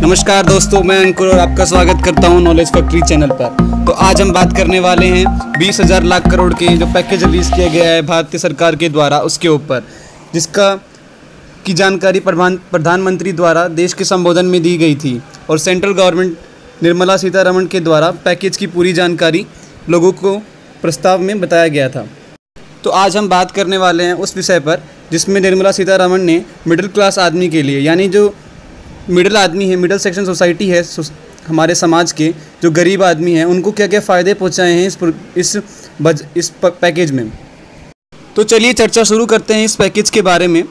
नमस्कार दोस्तों, मैं अंकुर और आपका स्वागत करता हूं नॉलेज फैक्ट्री चैनल पर। तो आज हम बात करने वाले हैं 20,000 लाख करोड़ के जो पैकेज रिलीज़ किया गया है भारतीय सरकार के द्वारा, उसके ऊपर जिसका की जानकारी प्रधानमंत्री द्वारा देश के संबोधन में दी गई थी और सेंट्रल गवर्नमेंट निर्मला सीतारमण के द्वारा पैकेज की पूरी जानकारी लोगों को प्रस्ताव में बताया गया था। तो आज हम बात करने वाले हैं उस विषय पर जिसमें निर्मला सीतारमण ने मिडिल क्लास आदमी के लिए, यानी जो मिडिल आदमी है, मिडिल सेक्शन सोसाइटी है हमारे समाज के, जो गरीब आदमी हैं, उनको क्या क्या फ़ायदे पहुंचाए हैं इस पैकेज में। तो चलिए चर्चा शुरू करते हैं इस पैकेज के बारे में।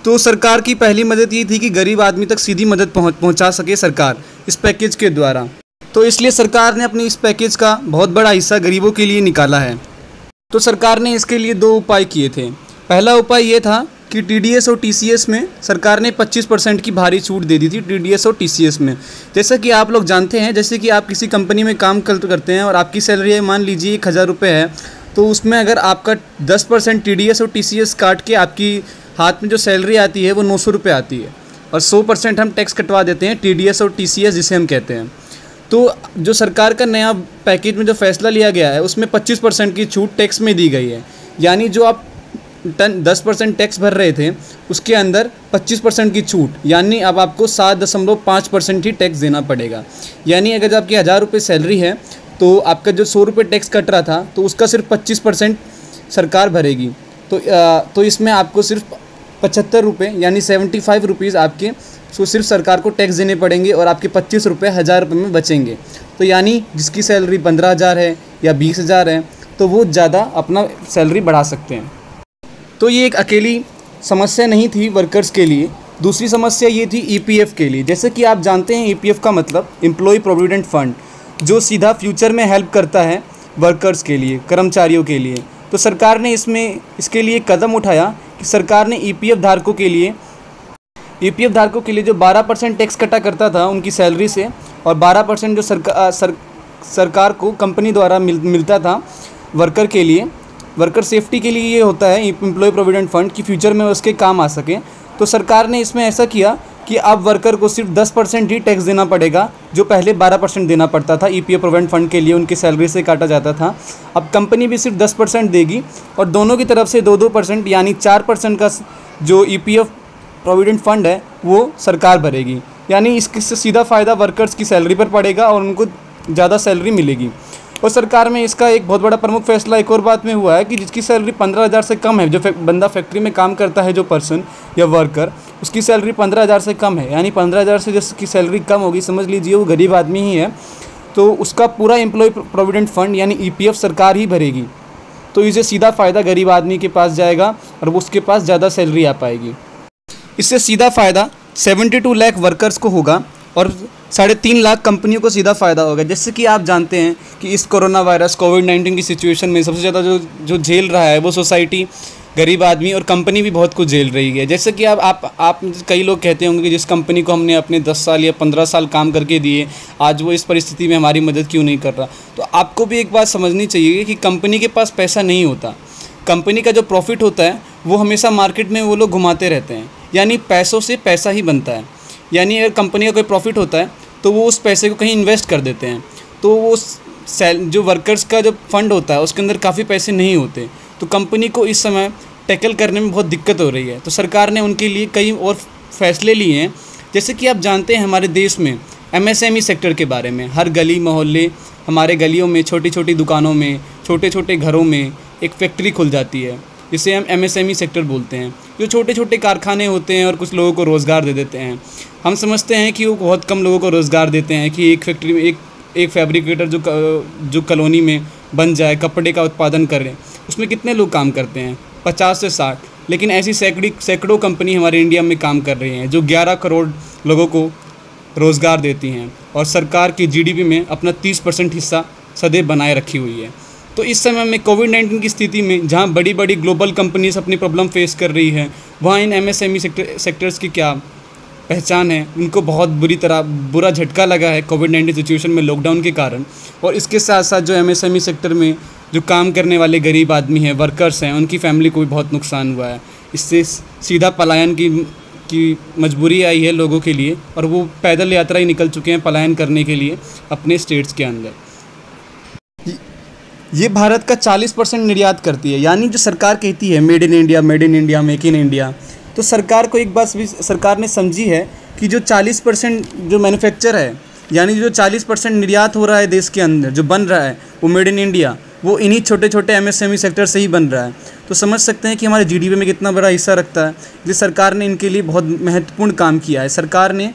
तो सरकार की पहली मदद ये थी कि गरीब आदमी तक सीधी मदद पहुंचा सके सरकार इस पैकेज के द्वारा। तो इसलिए सरकार ने अपनी इस पैकेज का बहुत बड़ा हिस्सा गरीबों के लिए निकाला है। तो सरकार ने इसके लिए दो उपाय किए थे। पहला उपाय ये था कि टीडीएस और टीसीएस में सरकार ने 25% की भारी छूट दे दी थी टीडीएस और टीसीएस में। जैसा कि आप लोग जानते हैं, जैसे कि आप किसी कंपनी में काम करते हैं और आपकी सैलरी है मान लीजिए 1,000 रुपये है, तो उसमें अगर आपका 10% टीडीएस और टीसीएस काट के आपकी हाथ में जो सैलरी आती है वो 900 रुपये आती है और 100% हम टैक्स कटवा देते हैं, टीडीएस और टीसीएस जिसे हम कहते हैं। तो जो सरकार का नया पैकेज में जो फैसला लिया गया है उसमें 25% की छूट टैक्स में दी गई है। यानी जो आप 10% टैक्स भर रहे थे उसके अंदर 25% की छूट, यानी अब आपको 7.5% ही टैक्स देना पड़ेगा। यानी अगर आपकी 1,000 रुपये सैलरी है तो आपका जो 100 रुपये टैक्स कट रहा था तो उसका सिर्फ 25% सरकार भरेगी। तो इसमें आपको सिर्फ 75 रुपये यानी 75 रुपीज़ आपके सिर्फ सरकार को टैक्स देने पड़ेंगे और आपके 25 रुपये 1,000 रुपये में बचेंगे। तो यानी जिसकी सैलरी 15,000 है या 20,000 है तो वो ज़्यादा अपना सैलरी बढ़ा सकते हैं। तो ये एक अकेली समस्या नहीं थी वर्कर्स के लिए। दूसरी समस्या ये थी ईपीएफ के लिए। जैसे कि आप जानते हैं ईपीएफ का मतलब एम्प्लॉय प्रोविडेंट फंड, जो सीधा फ्यूचर में हेल्प करता है वर्कर्स के लिए, कर्मचारियों के लिए। तो सरकार ने इसके लिए कदम उठाया कि सरकार ने ईपीएफ धारकों के लिए जो 12% टैक्स कटा करता था उनकी सैलरी से और 12% जो सरकार को कंपनी द्वारा मिलता था वर्कर के लिए, वर्कर सेफ्टी के लिए ये होता है एम्प्लॉय प्रोविडेंट फंड कि फ्यूचर में उसके काम आ सके। तो सरकार ने इसमें ऐसा किया कि अब वर्कर को सिर्फ 10% ही टैक्स देना पड़ेगा, जो पहले 12% देना पड़ता था ईपीएफ प्रोविडेंट फंड के लिए, उनकी सैलरी से काटा जाता था। अब कंपनी भी सिर्फ 10% देगी और दोनों की तरफ से 2% यानी 4% का जो ईपीएफ प्रोविडेंट फंड है वो सरकार भरेगी। यानी इससे सीधा फ़ायदा वर्कर्स की सैलरी पर पड़ेगा और उनको ज़्यादा सैलरी मिलेगी। और सरकार में इसका एक बहुत बड़ा प्रमुख फैसला एक और बात में हुआ है कि जिसकी सैलरी 15,000 से कम है, जो बंदा फैक्ट्री में काम करता है, जो पर्सन या वर्कर, उसकी सैलरी 15,000 से कम है, यानी 15,000 से जिसकी सैलरी कम होगी, समझ लीजिए वो गरीब आदमी ही है, तो उसका पूरा एम्प्लॉय प्रोविडेंट फंड यानी ईपीएफ सरकार ही भरेगी। तो इसे सीधा फ़ायदा गरीब आदमी के पास जाएगा और उसके पास ज़्यादा सैलरी आ पाएगी। इससे सीधा फ़ायदा 72 लाख वर्कर्स को होगा और 3.5 लाख कंपनियों को सीधा फ़ायदा होगा। जैसे कि आप जानते हैं कि इस कोरोना वायरस कोविड-19 की सिचुएशन में सबसे ज़्यादा जो झेल रहा है वो सोसाइटी, गरीब आदमी और कंपनी भी बहुत कुछ झेल रही है। जैसे कि आप कई लोग कहते होंगे कि जिस कंपनी को हमने अपने 10 साल या 15 साल काम करके दिए, आज वो इस परिस्थिति में हमारी मदद क्यों नहीं कर रहा। तो आपको भी एक बात समझनी चाहिए कि कंपनी के पास पैसा नहीं होता। कंपनी का जो प्रॉफिट होता है वो हमेशा मार्केट में वो लोग घुमाते रहते हैं, यानी पैसों से पैसा ही बनता है। यानी अगर कंपनी का कोई प्रॉफिट होता है तो वो उस पैसे को कहीं इन्वेस्ट कर देते हैं, तो वो जो वर्कर्स का जो फंड होता है उसके अंदर काफ़ी पैसे नहीं होते। तो कंपनी को इस समय टैकल करने में बहुत दिक्कत हो रही है। तो सरकार ने उनके लिए कई और फैसले लिए हैं। जैसे कि आप जानते हैं हमारे देश में एमएसएमई सेक्टर के बारे में, हर गली मोहल्ले, हमारे गलियों में, छोटी छोटी दुकानों में, छोटे छोटे घरों में एक फैक्ट्री खुल जाती है, जिसे हम एमएसएमई सेक्टर बोलते हैं। जो छोटे छोटे कारखाने होते हैं और कुछ लोगों को रोज़गार दे देते हैं। हम समझते हैं कि वो बहुत कम लोगों को रोज़गार देते हैं कि एक फैक्ट्री में एक फैब्रिकेटर जो कॉलोनी में बन जाए, कपड़े का उत्पादन करे, उसमें कितने लोग काम करते हैं? 50 से 60। लेकिन ऐसी सैकड़ों कंपनी हमारे इंडिया में काम कर रही हैं जो 11 करोड़ लोगों को रोज़गार देती हैं और सरकार की जीडीपी में अपना 30% हिस्सा सदैव बनाए रखी हुई है। तो इस समय में कोविड-19 की स्थिति में जहाँ बड़ी बड़ी ग्लोबल कंपनीज अपनी प्रॉब्लम फेस कर रही है, वहाँ इन एमएसएमई सेक्टर्स की क्या पहचान है। उनको बहुत बुरा झटका लगा है कोविड-19 सिचुएशन में, लॉकडाउन के कारण। और इसके साथ साथ जो एमएसएमई सेक्टर में जो काम करने वाले गरीब आदमी हैं, वर्कर्स हैं, उनकी फैमिली को भी बहुत नुकसान हुआ है। इससे सीधा पलायन की की मजबूरी आई है लोगों के लिए, और वो पैदल यात्रा ही निकल चुके हैं पलायन करने के लिए अपने स्टेट्स के अंदर। ये भारत का 40% निर्यात करती है। यानी जो सरकार कहती है made in India, made in India, make in India, तो सरकार को एक बात भी सरकार ने समझी है कि जो 40% जो मैन्युफैक्चर है, यानी जो 40% निर्यात हो रहा है देश के अंदर, जो बन रहा है वो मेड इन इंडिया, वो इन्हीं छोटे छोटे MSME सेक्टर से ही बन रहा है। तो समझ सकते हैं कि हमारे GDP में कितना बड़ा हिस्सा रखता है। जिस सरकार ने इनके लिए बहुत महत्वपूर्ण काम किया है। सरकार ने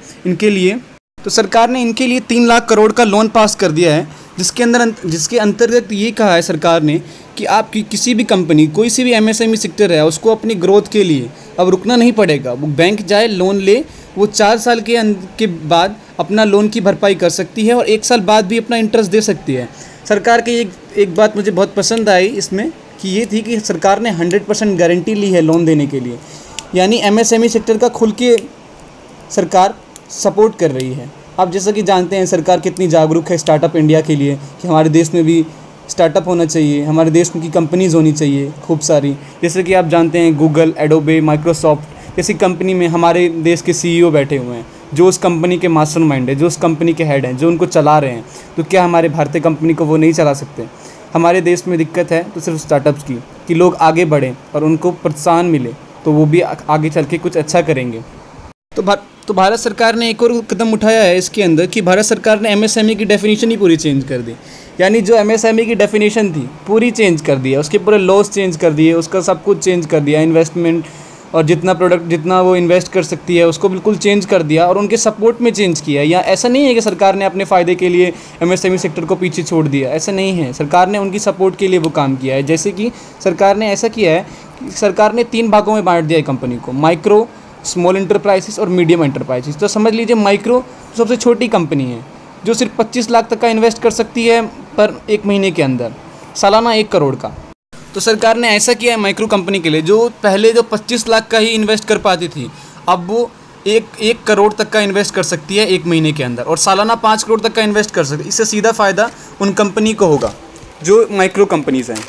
इनके लिए 3 लाख करोड़ का लोन पास कर दिया है, जिसके अंतर्गत ये कहा है सरकार ने कि आपकी किसी भी कंपनी, कोई सी भी MSME सेक्टर है, उसको अपनी ग्रोथ के लिए अब रुकना नहीं पड़ेगा। वो बैंक जाए, लोन ले, वो 4 साल के बाद अपना लोन की भरपाई कर सकती है और 1 साल बाद भी अपना इंटरेस्ट दे सकती है। सरकार की एक बात मुझे बहुत पसंद आई इसमें कि ये थी कि सरकार ने 100% गारंटी ली है लोन देने के लिए। यानी MSME सेक्टर का खुल के सरकार सपोर्ट कर रही है। आप जैसा कि जानते हैं सरकार कितनी जागरूक है स्टार्टअप इंडिया के लिए, कि हमारे देश में भी स्टार्टअप होना चाहिए, हमारे देश की कंपनीज़ होनी चाहिए खूब सारी। जैसे कि आप जानते हैं गूगल, एडोबे, माइक्रोसॉफ्ट जैसी कंपनी में हमारे देश के CEO बैठे हुए हैं, जो उस कंपनी के मास्टरमाइंड है, जो उस कंपनी के हेड हैं, जो उनको चला रहे हैं। तो क्या हमारे भारतीय कंपनी को वो नहीं चला सकते? हमारे देश में दिक्कत है तो सिर्फ स्टार्टअप्स की, कि लोग आगे बढ़ें और उनको प्रोत्साहन मिले तो वो भी आगे चल के कुछ अच्छा करेंगे। तो भारत सरकार ने एक और कदम उठाया है इसके अंदर कि भारत सरकार ने MSME की डेफिनेशन ही पूरी चेंज कर दी। यानी जो MSME की डेफिनेशन थी पूरी चेंज कर दिया, उसके पूरे लॉस चेंज कर दिए, उसका सब कुछ चेंज कर दिया। इन्वेस्टमेंट और जितना वो इन्वेस्ट कर सकती है उसको बिल्कुल चेंज कर दिया और उनके सपोर्ट में चेंज किया। या ऐसा नहीं है कि सरकार ने अपने फ़ायदे के लिए MSME सेक्टर को पीछे छोड़ दिया, ऐसा नहीं है। सरकार ने उनकी सपोर्ट के लिए वो काम किया है। जैसे कि सरकार ने ऐसा किया है कि सरकार ने 3 भागों में बांट दिया है कंपनी को, माइक्रो, स्मॉल इंटरप्राइजेस और मीडियम इंटरप्राइजेस। तो समझ लीजिए माइक्रो सबसे छोटी कंपनी है, जो सिर्फ 25 लाख तक का इन्वेस्ट कर सकती है पर 1 महीने के अंदर, सालाना 1 करोड़ का। तो सरकार ने ऐसा किया है माइक्रो कंपनी के लिए, जो पहले 25 लाख का ही इन्वेस्ट कर पाती थी, अब वो 1 करोड़ तक का इन्वेस्ट कर सकती है 1 महीने के अंदर, और सालाना 5 करोड़ तक का इन्वेस्ट कर सकती है। इससे सीधा फ़ायदा उन कंपनी को होगा जो माइक्रो कंपनीज़ हैं।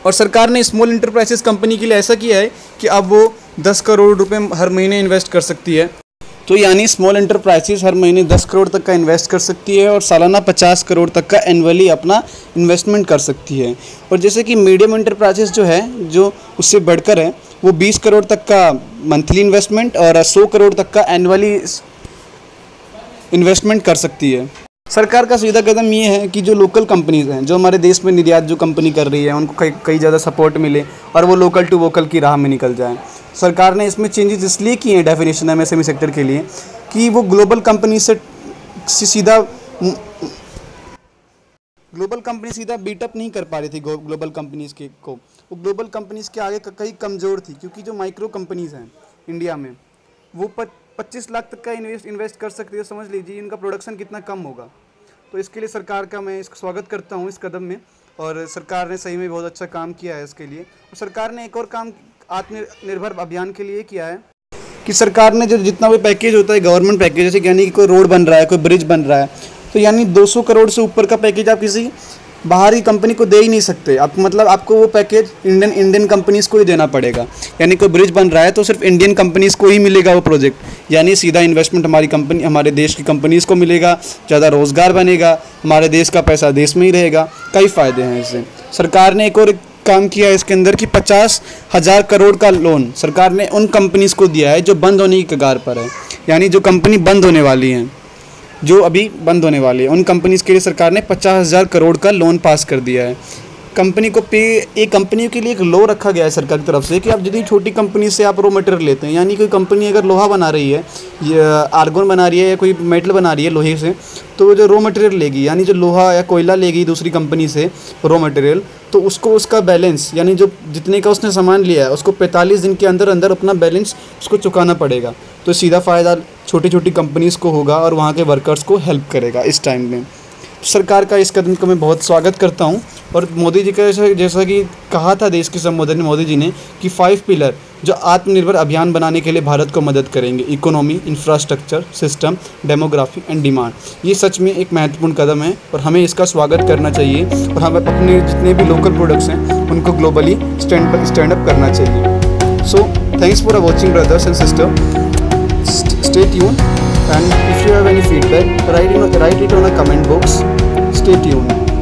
और सरकार ने स्मॉल इंटरप्राइजेस कंपनी के लिए ऐसा किया है कि अब वो 10 करोड़ रुपए हर महीने इन्वेस्ट कर सकती है। तो यानी स्मॉल इंटरप्राइजेस हर महीने 10 करोड़ तक का इन्वेस्ट कर सकती है और सालाना 50 करोड़ तक का एनुअली अपना इन्वेस्टमेंट कर सकती है। और जैसे कि मीडियम इंटरप्राइजेस जो है, जो उससे बढ़कर है, वो 20 करोड़ तक का मंथली इन्वेस्टमेंट और 100 करोड़ तक का एनुअली इन्वेस्टमेंट कर सकती है। सरकार का सीधा कदम ये है कि जो लोकल कंपनीज़ हैं, जो हमारे देश में निर्यात जो कंपनी कर रही है, उनको कई ज़्यादा सपोर्ट मिले और वो लोकल टू वोकल की राह में निकल जाएं। सरकार ने इसमें चेंजेस इसलिए किए हैं डेफिनेशन MSME सेक्टर के लिए कि वो ग्लोबल कंपनी से सीधा बीटअप नहीं कर पा रही थी ग्लोबल कंपनीज़ को। वो ग्लोबल कंपनीज़ के आगे कई कमज़ोर थी, क्योंकि जो माइक्रो कंपनीज़ हैं इंडिया में, वो 25 लाख तक का इन्वेस्ट कर सकते हैं। समझ लीजिए इनका प्रोडक्शन कितना कम होगा। तो इसके लिए सरकार का मैं इसका स्वागत करता हूँ इस कदम में, और सरकार ने सही में बहुत अच्छा काम किया है इसके लिए। और सरकार ने एक और काम आत्मनिर्भर अभियान के लिए किया है कि सरकार ने जो जितना भी पैकेज होता है गवर्नमेंट पैकेज, जैसे यानी कि कोई रोड बन रहा है, कोई ब्रिज बन रहा है, तो यानी 200 करोड़ से ऊपर का पैकेज आप किसी बाहरी कंपनी को दे ही नहीं सकते। आप मतलब आपको वो पैकेज इंडियन कंपनीज़ को ही देना पड़ेगा। यानी कोई ब्रिज बन रहा है तो सिर्फ इंडियन कंपनीज़ को ही मिलेगा वो प्रोजेक्ट, यानी सीधा इन्वेस्टमेंट हमारे देश की कंपनीज़ को मिलेगा, ज़्यादा रोज़गार बनेगा, हमारे देश का पैसा देश में ही रहेगा। कई फ़ायदे हैं इससे। सरकार ने एक और काम किया है इसके अंदर कि 50,000 करोड़ का लोन सरकार ने उन कंपनीज़ को दिया है जो बंद होने की कगार पर है। यानी जो कंपनी बंद होने वाली हैं, जो अभी बंद होने वाली है, उन कंपनीज़ के लिए सरकार ने 50,000 करोड़ का लोन पास कर दिया है। कंपनी को एक कंपनी के लिए एक लॉ रखा गया है सरकार की तरफ से कि आप यदि छोटी कंपनी से आप रॉ मटेरियल लेते हैं, यानी कोई कंपनी अगर लोहा बना रही है, आर्गन बना रही है या कोई मेटल बना रही है लोहे से, तो वो जो रॉ मटेरियल लेगी, यानी जो लोहा या कोयला लेगी दूसरी कंपनी से रॉ मटेरियल, तो उसको उसका बैलेंस, यानी जो जितने का उसने सामान लिया है उसको 45 दिन के अंदर अंदर अपना बैलेंस उसको चुकाना पड़ेगा। तो सीधा फ़ायदा छोटी छोटी कंपनीज़ को होगा और वहाँ के वर्कर्स को हेल्प करेगा इस टाइम में। सरकार का इस कदम का मैं बहुत स्वागत करता हूं। और मोदी जी का जैसा कि कहा था देश के संबोधन में मोदी जी ने कि 5 पिलर जो आत्मनिर्भर अभियान बनाने के लिए भारत को मदद करेंगे, economy, infrastructure, system, demography and demand. ये सच में एक महत्वपूर्ण कदम है और हमें इसका स्वागत करना चाहिए और हमें अपने जितने भी लोकल प्रोडक्ट्स हैं उनको ग्लोबली स्टैंड अप करना चाहिए। सो Thanks for watching, brothers and sisters. Stay tuned, and if you have any feedback, write it on a comment box. Stay tuned.